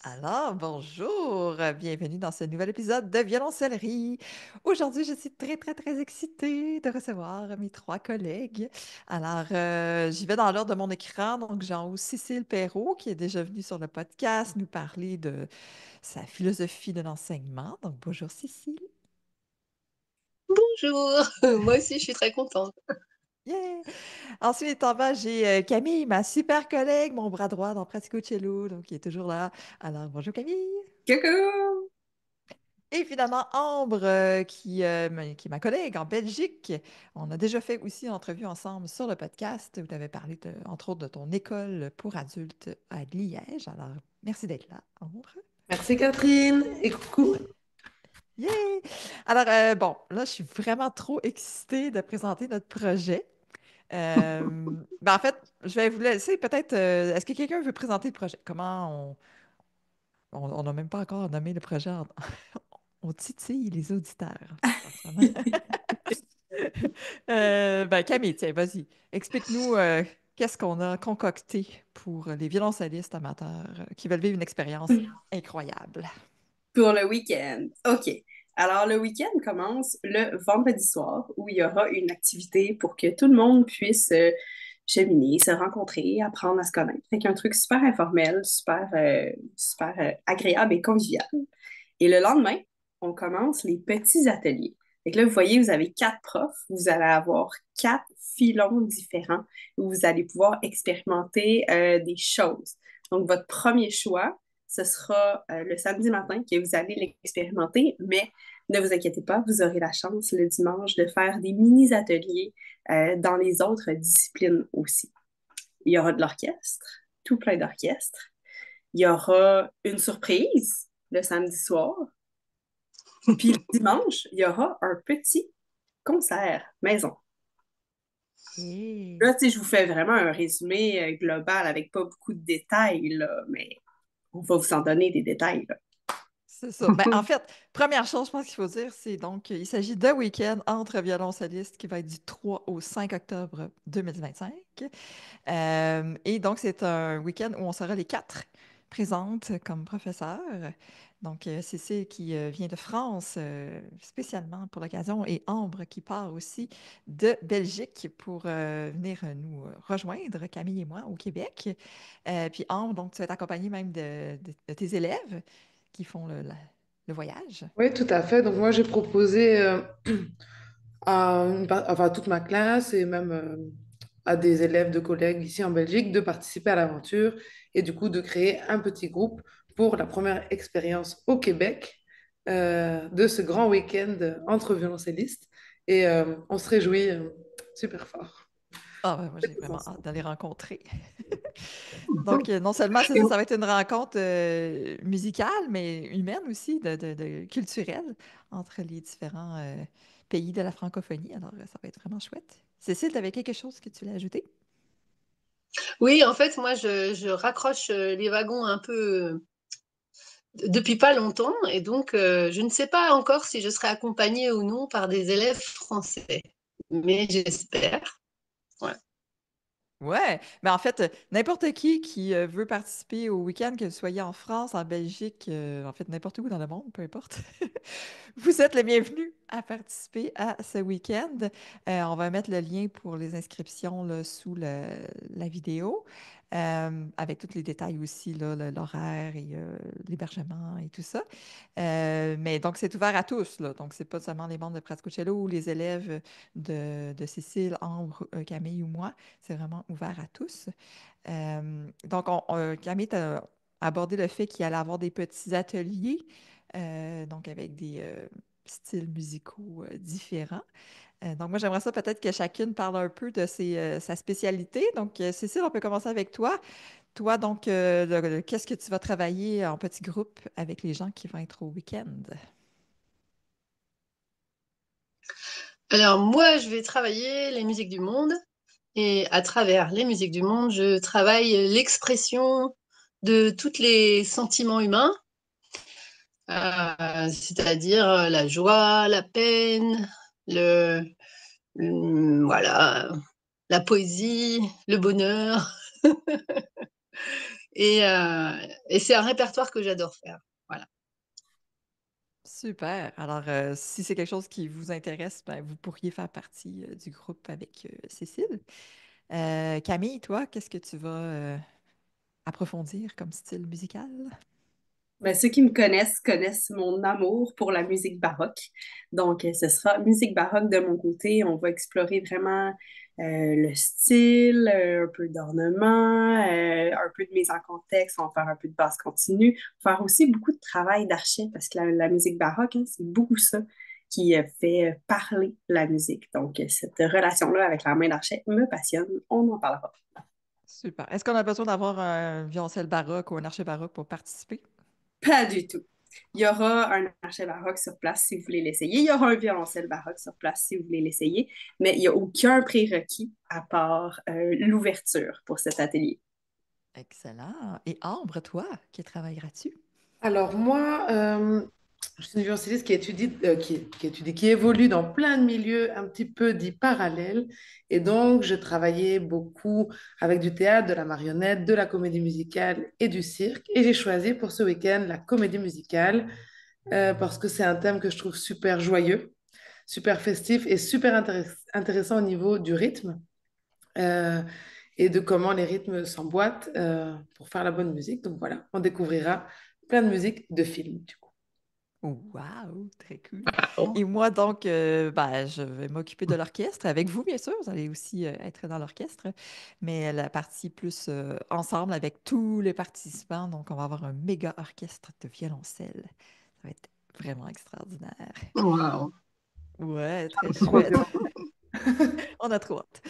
Alors, bonjour, bienvenue dans ce nouvel épisode de Violoncellerie. Aujourd'hui, je suis très, très, très excitée de recevoir mes trois collègues. Alors, j'y vais dans l'ordre de mon écran. Donc, j'ai en haut Cécile Perrault, qui est déjà venue sur le podcast nous parler de sa philosophie de l'enseignement. Donc, bonjour Cécile. Bonjour, moi aussi je suis très contente. Yeah! Ensuite, en bas, j'ai Camille, ma super collègue, mon bras droit dans Pratico Cello, donc qui est toujours là. Alors, bonjour Camille. Coucou! Et finalement, Ambre, qui est ma collègue en Belgique. On a déjà fait aussi une entrevue ensemble sur le podcast où tu avais parlé, entre autres, de ton école pour adultes à Liège. Alors, merci d'être là, Ambre. Merci Catherine et coucou. Yeah! Alors, bon, là, je suis vraiment trop excitée de présenter notre projet. En fait, je vais vous laisser peut-être. Est-ce que quelqu'un veut présenter le projet? On n'a même pas encore nommé le projet. On titille les auditeurs, en fait, en ce moment. Camille, tiens, vas-y. Explique-nous qu'est-ce qu'on a concocté pour les violoncellistes amateurs qui veulent vivre une expérience incroyable. Pour le week-end. OK. Alors, le week-end commence le vendredi soir où il y aura une activité pour que tout le monde puisse cheminer, se rencontrer, apprendre à se connaître. Fait un truc super informel, super agréable et convivial. Et le lendemain, on commence les petits ateliers. Fait que là, vous voyez, vous avez 4 profs, vous allez avoir 4 filons différents où vous allez pouvoir expérimenter des choses. Donc, votre premier choix, ce sera le samedi matin que vous allez l'expérimenter, mais ne vous inquiétez pas, vous aurez la chance le dimanche de faire des mini-ateliers dans les autres disciplines aussi. Il y aura de l'orchestre, tout plein d'orchestres. Il y aura une surprise le samedi soir. Puis le dimanche, il y aura un petit concert maison. Et Là, tu sais, je vous fais vraiment un résumé global avec pas beaucoup de détails, là, mais on va vous en donner des détails, là. c'est ça. En fait, première chose, je pense qu'il faut dire, c'est donc il s'agit d'un week-end entre violoncellistes qui va être du 3 au 5 octobre 2025. Et donc, c'est un week-end où on sera les quatre présentes comme professeurs. Donc, Cécile qui vient de France spécialement pour l'occasion et Ambre qui part aussi de Belgique pour venir nous rejoindre, Camille et moi, au Québec. Puis Ambre, donc, tu vas être accompagnée même de tes élèves qui font le voyage. Oui, tout à fait. Donc moi j'ai proposé à toute ma classe et même à des élèves de collègues ici en Belgique de participer à l'aventure et du coup de créer un petit groupe pour la première expérience au Québec de ce grand week-end entre violoncellistes. Et on se réjouit super fort. Ah, ouais, moi, j'ai vraiment hâte d'aller rencontrer. Donc, non seulement c'est ça, ça va être une rencontre musicale, mais humaine aussi, culturelle entre les différents pays de la francophonie. Alors, ça va être vraiment chouette. Cécile, tu avais quelque chose que tu voulais ajouter? Oui, en fait, moi, je raccroche les wagons un peu depuis pas longtemps, et donc je ne sais pas encore si je serai accompagnée ou non par des élèves français, mais j'espère. Voilà. Ouais, mais en fait, n'importe qui veut participer au week-end, que vous soyez en France, en Belgique, en fait, n'importe où dans le monde, peu importe, vous êtes les bienvenus à participer à ce week-end. On va mettre le lien pour les inscriptions là, sous la vidéo, avec tous les détails aussi, là, l'horaire et l'hébergement et tout ça. Mais donc, c'est ouvert à tous, là. Donc, c'est pas seulement les membres de Praticocello ou les élèves de Cécile, Ambre, Camille ou moi. C'est vraiment ouvert à tous. Donc, Camille a abordé le fait qu'il allait avoir des petits ateliers, donc avec des styles musicaux différents. Donc, moi, j'aimerais ça peut-être que chacune parle un peu de sa spécialité. Donc, Cécile, on peut commencer avec toi. Toi, donc, qu'est-ce que tu vas travailler en petit groupe avec les gens qui vont être au week-end? Alors moi, je vais travailler les musiques du monde, et à travers les musiques du monde, je travaille l'expression de tous les sentiments humains, c'est-à-dire la joie, la peine, le, voilà, la poésie, le bonheur. Et c'est un répertoire que j'adore faire. Voilà. Super. Alors, si c'est quelque chose qui vous intéresse, ben, vous pourriez faire partie du groupe avec Cécile. Camille, toi, qu'est-ce que tu vas approfondir comme style musical? Ben, ceux qui me connaissent connaissent mon amour pour la musique baroque. Donc, ce sera musique baroque de mon côté. On va explorer vraiment le style, un peu d'ornement, un peu de mise en contexte. On va faire un peu de basse continue. On va faire aussi beaucoup de travail d'archet parce que la musique baroque, hein, c'est beaucoup ça qui fait parler la musique. Donc, cette relation-là avec la main d'archet me passionne. On en parlera. Super. Est-ce qu'on a besoin d'avoir un violoncelle baroque ou un archet baroque pour participer? Pas du tout. Il y aura un archet baroque sur place si vous voulez l'essayer. Il y aura un violoncelle baroque sur place si vous voulez l'essayer. Mais il n'y a aucun prérequis à part l'ouverture pour cet atelier. Excellent. Et Ambre, toi, qui travailleras-tu? Alors moi, je suis une violoncelliste qui évolue dans plein de milieux un petit peu dits parallèles. Et donc, je travaillais beaucoup avec du théâtre, de la marionnette, de la comédie musicale et du cirque. Et j'ai choisi pour ce week-end la comédie musicale parce que c'est un thème que je trouve super joyeux, super festif et super intéressant au niveau du rythme. euh, et de comment les rythmes s'emboîtent pour faire la bonne musique. Donc voilà, on découvrira plein de musiques de films, du coup. Wow, très cool. Et moi, donc, ben, je vais m'occuper de l'orchestre avec vous, bien sûr. Vous allez aussi être dans l'orchestre, mais la partie plus ensemble avec tous les participants. Donc, on va avoir un méga orchestre de violoncelle. Ça va être vraiment extraordinaire. Waouh. Ouais, très Trop chouette. bien. On a trop hâte.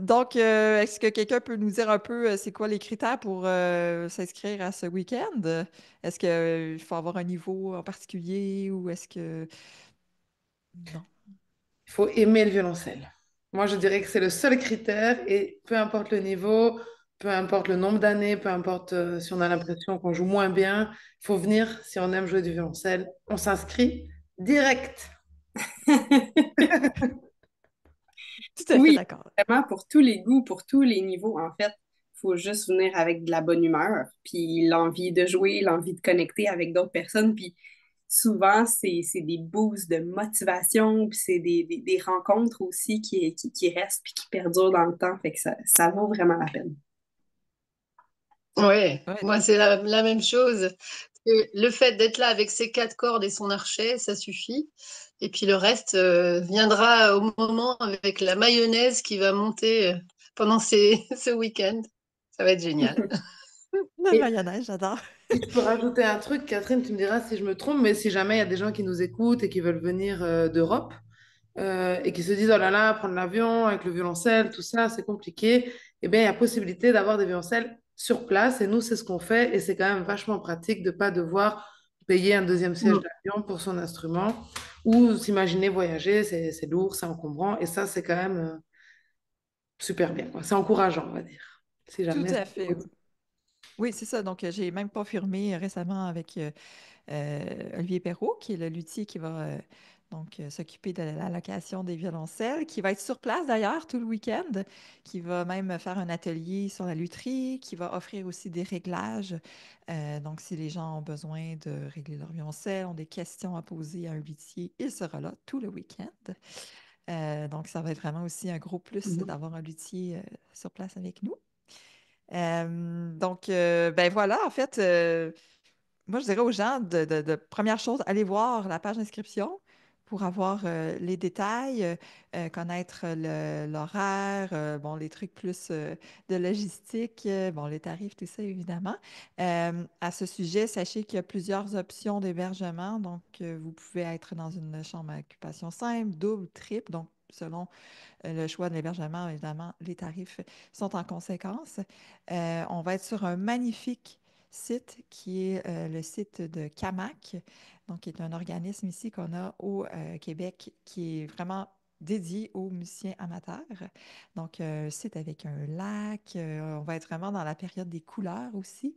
Donc, est-ce que quelqu'un peut nous dire un peu c'est quoi les critères pour s'inscrire à ce week-end? Est-ce qu'il faut avoir un niveau en particulier ou est-ce que... Non. Il faut aimer le violoncelle. Moi, je dirais que c'est le seul critère et peu importe le niveau, peu importe le nombre d'années, peu importe si on a l'impression qu'on joue moins bien, il faut venir si on aime jouer du violoncelle. On s'inscrit direct. Tout à fait Oui, d'accord. vraiment pour tous les goûts, pour tous les niveaux, en fait. Il faut juste venir avec de la bonne humeur, puis l'envie de jouer, l'envie de connecter avec d'autres personnes. Puis souvent, c'est des boosts de motivation, puis c'est des rencontres aussi qui restent puis qui perdurent dans le temps. Fait que ça vaut vraiment la peine. Oui, Ouais, moi c'est la même chose. Le fait d'être là avec ses quatre cordes et son archet, ça suffit. Et puis le reste viendra au moment avec la mayonnaise qui va monter pendant ce week-end. Ça va être génial. le Et mayonnaise, j'adore. si je peux rajouter un truc, Catherine, tu me diras si je me trompe, mais si jamais il y a des gens qui nous écoutent et qui veulent venir d'Europe, et qui se disent, oh là là, prendre l'avion avec le violoncelle, tout ça, c'est compliqué, eh bien, il y a possibilité d'avoir des violoncelles sur place. Et nous, c'est ce qu'on fait. Et c'est quand même vachement pratique de ne pas devoir payer un deuxième siège Mm. d'avion pour son instrument ou s'imaginer voyager, c'est lourd, c'est encombrant. Et ça, c'est quand même super bien, quoi. C'est encourageant, on va dire. Si Tout jamais. à fait. Oui, c'est ça. Donc, j'ai même confirmé récemment avec Olivier Perrault, qui est le luthier qui va donc s'occuper de la location des violoncelles, qui va être sur place d'ailleurs tout le week-end, qui va même faire un atelier sur la lutherie, qui va offrir aussi des réglages. Donc, si les gens ont besoin de régler leur violoncelle, ont des questions à poser à un luthier, il sera là tout le week-end. Donc, ça va être vraiment aussi un gros plus d'avoir un luthier sur place avec nous. Donc, ben voilà, en fait, moi, je dirais aux gens première chose, allez voir la page d'inscription pour avoir les détails, connaître l'horaire, bon, les trucs plus de logistique, bon, les tarifs, tout ça, évidemment. À ce sujet, sachez qu'il y a plusieurs options d'hébergement. Donc, vous pouvez être dans une chambre à occupation simple, double, triple. Donc, selon le choix de l'hébergement, évidemment, les tarifs sont en conséquence. On va être sur un magnifique site qui est le site de CAMAC, donc qui est un organisme ici qu'on a au Québec qui est vraiment dédié aux musiciens amateurs. Donc, un site avec un lac. On va être vraiment dans la période des couleurs aussi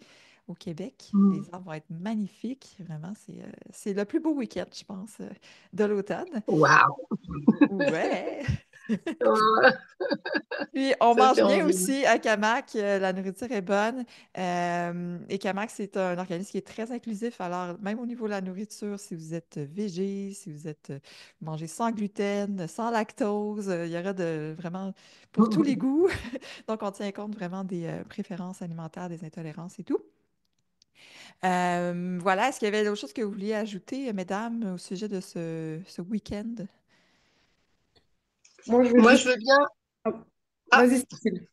au Québec. Les Mm. arbres vont être magnifiques. Vraiment, c'est le plus beau week-end, je pense, de l'automne. Waouh. Ouais! Euh, Puis, on Ça mange fait bien envie. aussi à Camac. La nourriture est bonne. Et Camac, c'est un organisme qui est très inclusif. Alors, même au niveau de la nourriture, si vous êtes végé, si vous êtes vous mangez sans gluten, sans lactose, il y aura vraiment pour tous les goûts. Donc, on tient compte vraiment des préférences alimentaires, des intolérances et tout. Voilà. Est-ce qu'il y avait d'autres choses que vous vouliez ajouter, mesdames, au sujet de ce week-end? Moi, je veux Moi, juste... je veux bien. Ah, Ah, vas-y, Cécile.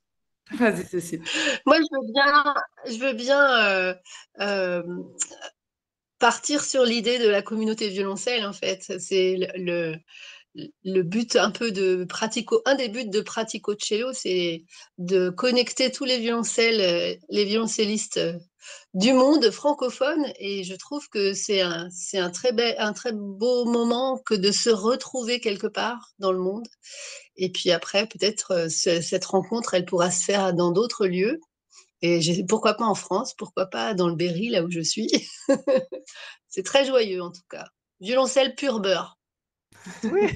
Vas-y, Cécile. moi, je veux bien euh, partir sur l'idée de la communauté violoncelle, en fait. C'est le but un peu un des buts de Pratico Cello, c'est de connecter tous les violoncellistes du monde francophone. Et je trouve que c'est un très beau moment que de se retrouver quelque part dans le monde. Et puis après, peut-être cette rencontre, elle pourra se faire dans d'autres lieux. Et pourquoi pas en France, pourquoi pas dans le Berry, là où je suis. C'est très joyeux en tout cas. Violoncelle pur beurre. Oui.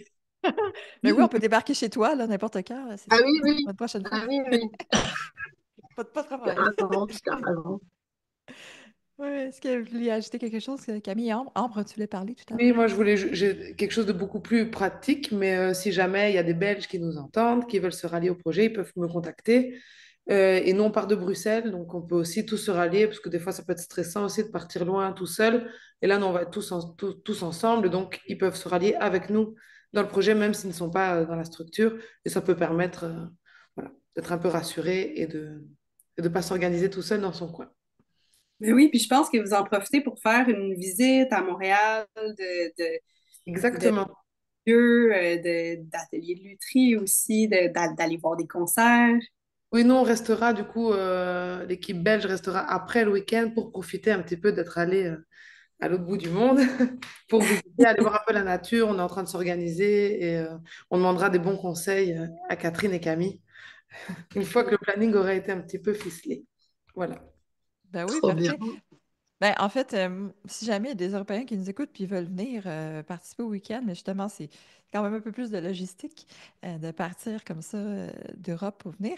Mais oui, on peut débarquer chez toi, là, n'importe quand, là, c'est Ah ça. oui, oui. La prochaine fois. Ah oui, oui. Pas de Tu problème. as raison, tu as raison. Oui, est-ce que vous vouliez ajouter quelque chose, Camille? Ambre, tu voulais parler tout à l'heure? Oui, moi, j'ai quelque chose de beaucoup plus pratique, mais si jamais il y a des Belges qui nous entendent, qui veulent se rallier au projet, ils peuvent me contacter. Et nous, on part de Bruxelles, donc on peut aussi tous se rallier, parce que des fois, ça peut être stressant aussi de partir loin tout seul. Et là, nous, on va être tous ensemble, donc ils peuvent se rallier avec nous dans le projet, même s'ils ne sont pas dans la structure. Et ça peut permettre voilà, d'être un peu rassuré et de pas s'organiser tout seul dans son coin. Mais oui, puis je pense que vous en profitez pour faire une visite à Montréal de Exactement. lieux, d'ateliers de lutherie aussi, d'aller voir des concerts. Oui, nous, on restera, du coup, l'équipe belge restera après le week-end pour profiter un petit peu d'être allé à l'autre bout du monde pour visiter, aller voir un peu la nature. On est en train de s'organiser et on demandera des bons conseils à Catherine et Camille une fois que le planning aura été un petit peu ficelé. Voilà. Ben oui, Trop bien. parfait. Ben, en fait, si jamais il y a des Européens qui nous écoutent puis veulent venir participer au week-end, mais justement, c'est quand même un peu plus de logistique de partir comme ça d'Europe pour venir.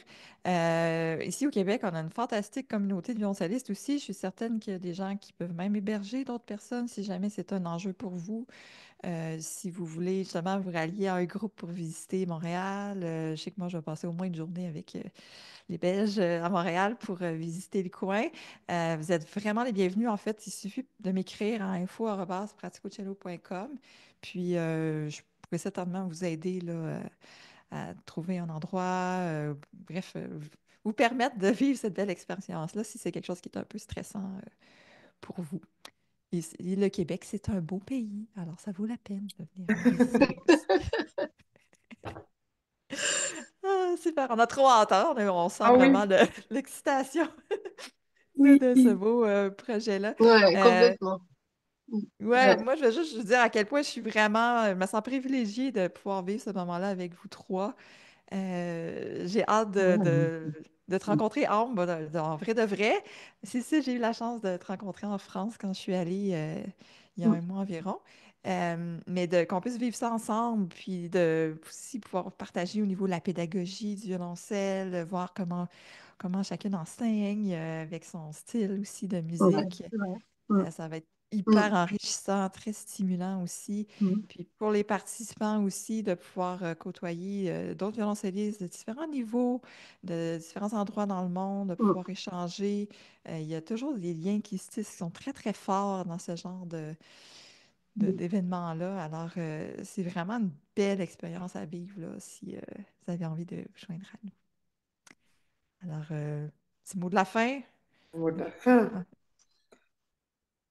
Ici au Québec, on a une fantastique communauté de violoncellistes aussi. Je suis certaine qu'il y a des gens qui peuvent même héberger d'autres personnes si jamais c'est un enjeu pour vous. Si vous voulez justement vous rallier à un groupe pour visiter Montréal, je sais que moi, je vais passer au moins une journée avec les Belges à Montréal pour visiter le coin. Vous êtes vraiment les bienvenus. En fait, il suffit de m'écrire à info@praticocello.com. Puis, je pourrais certainement vous aider là, à trouver un endroit, bref, vous permettre de vivre cette belle expérience-là si c'est quelque chose qui est un peu stressant pour vous. Et le Québec, c'est un beau pays, alors ça vaut la peine de venir nous visiter aussi. Ah, super, on a trop à entendre, on sent Ah vraiment oui, l'excitation Oui. de ce beau projet-là. Ouais, Euh, complètement. ouais, Ouais. moi, je veux juste vous dire à quel point je suis vraiment, je me sens privilégiée de pouvoir vivre ce moment-là avec vous trois. J'ai hâte de te rencontrer, Ambre, en vrai de vrai. C'est ça, j'ai eu la chance de te rencontrer en France quand je suis allée il y a un mois environ. Mais qu'on puisse vivre ça ensemble, puis de aussi pouvoir partager au niveau de la pédagogie du violoncelle, voir comment chacun enseigne avec son style aussi de Ouais. musique. Ouais. Mm, Ça va être hyper mm, enrichissant, très stimulant aussi. mm, Puis pour les participants aussi, de pouvoir côtoyer d'autres violoncellistes de différents niveaux, de différents endroits dans le monde, de mm, pouvoir échanger. Il y a toujours des liens qui se tissent, qui sont très, très forts dans ce genre mm. d'événements-là. Alors, c'est vraiment une belle expérience à vivre là, si vous avez envie de vous joindre à nous. Alors, petit mot de la fin. mot de la fin.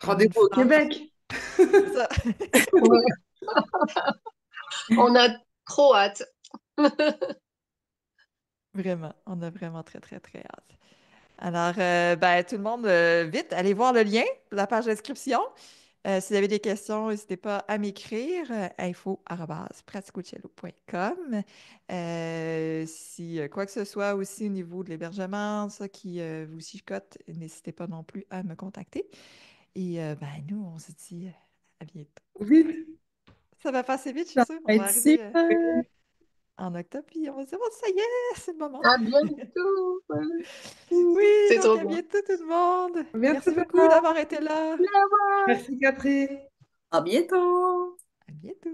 Ah, en une Rendez-vous au phrase. Québec. C'est ça. Ouais. On a trop hâte. Vraiment, on a vraiment très, très, très hâte. Alors, ben, tout le monde, vite, allez voir le lien, la page d'inscription. Si vous avez des questions, n'hésitez pas à m'écrire, info@praticocello.com. Si quoi que ce soit aussi au niveau de l'hébergement, ça qui vous chicote, n'hésitez pas non plus à me contacter. Et ben, nous, on se dit à bientôt. Vite. Ça va passer vite, je suis Ça sûre. On va va être arriver super. en octobre, puis on va se dire, oh, ça y est, c'est le moment. À bientôt. Oui, C'est donc trop à bien. bientôt tout le monde. À bientôt, Merci beaucoup Bella. d'avoir été là. Merci, Catherine. À bientôt! À bientôt.